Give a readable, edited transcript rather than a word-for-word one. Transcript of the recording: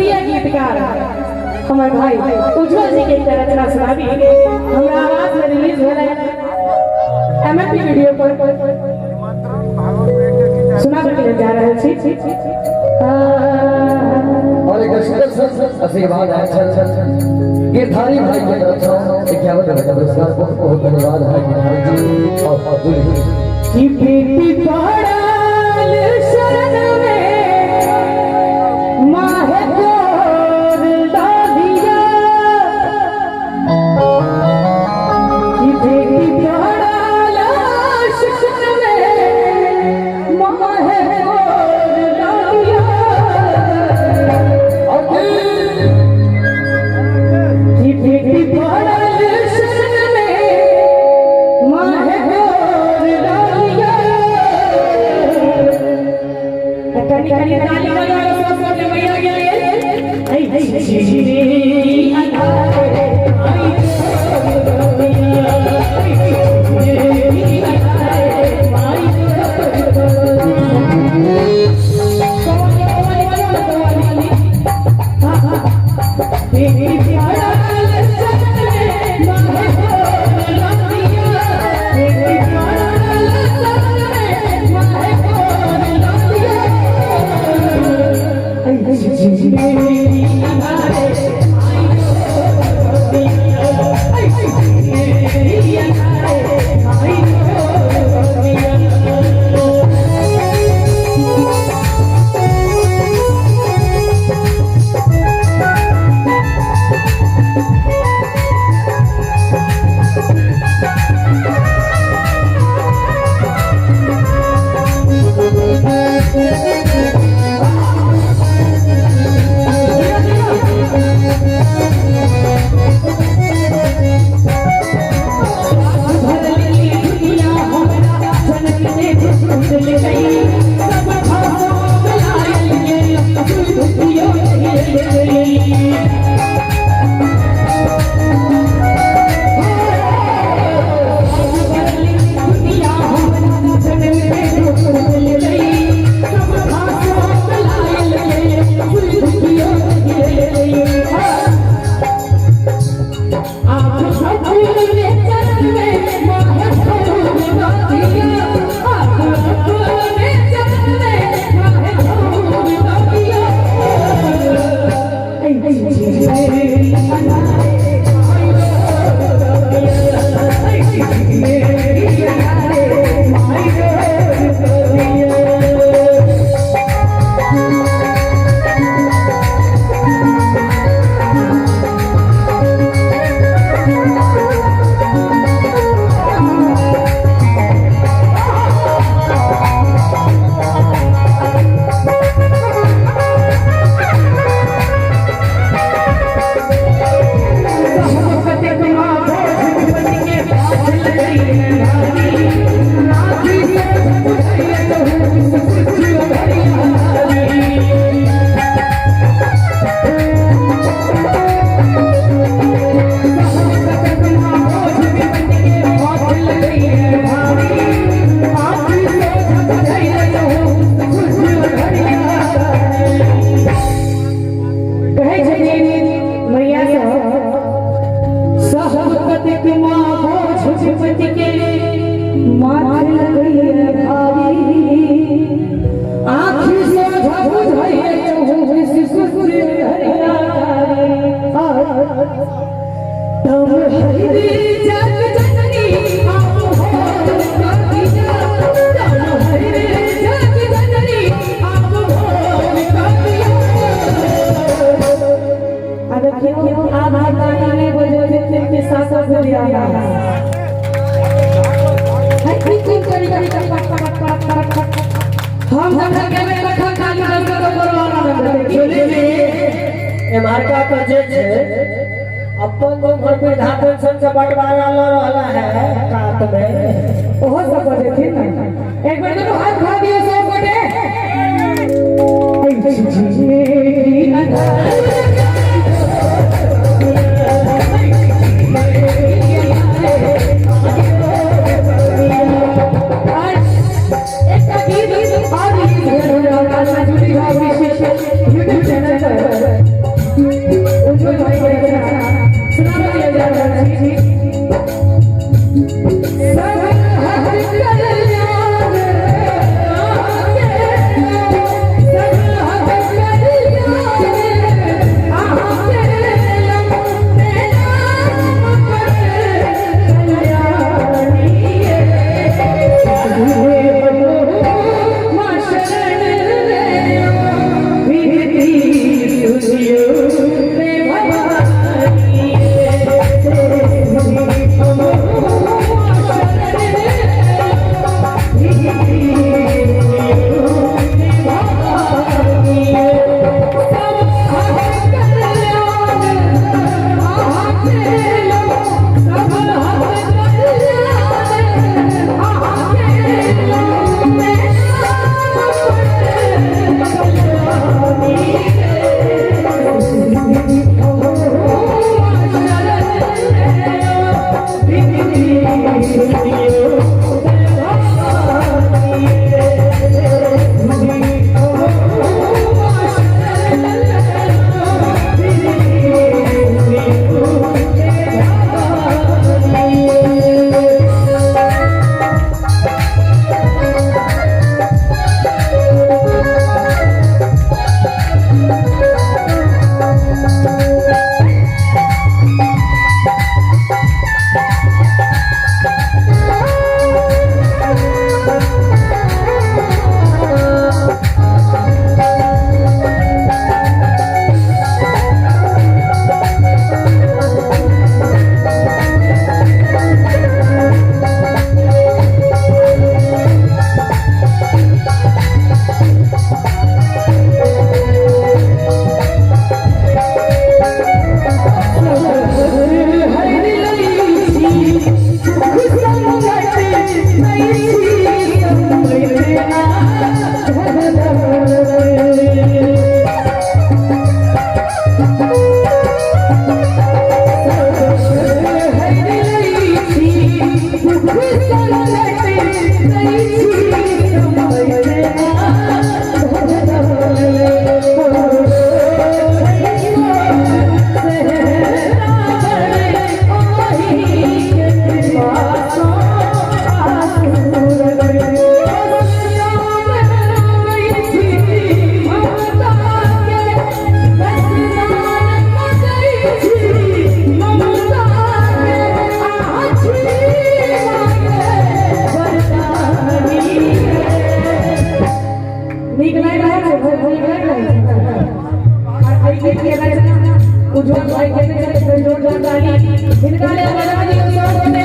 प्रिय गीतकार हमारे भाई उज्जवल जी के रचना सुनाबी हमरा आवाज में रिलीज भेलै एमएपी वीडियो पर सुनाबे के लिए जा रहल छी। और एक आशीर्वाद है गिरधारी भाई की तरफ से 51 पुरस्कार बहुत बहुत धन्यवाद है गिरधारी जी और दूल्हे की बेटी पड़ल शरण में माहे गोर डालिया की बेटी पड़ल शरण में माहे गोर डालिया की बेटी पड़ल शरण में माहे गोर डालिया कनी ताली बजाओ सब सब भैया के लिए अंधारे आई मार्का पर जे छे अपन घर पे धापन सन से बंटवारा ल रहला है कात में ओहो सब बजे थी ना एक बार तो हाथ खा दिए सब बटे YouTube channel उज्जवल भाई कहते हैं कि जोरदार ताली इनका ले बजा दी सब ने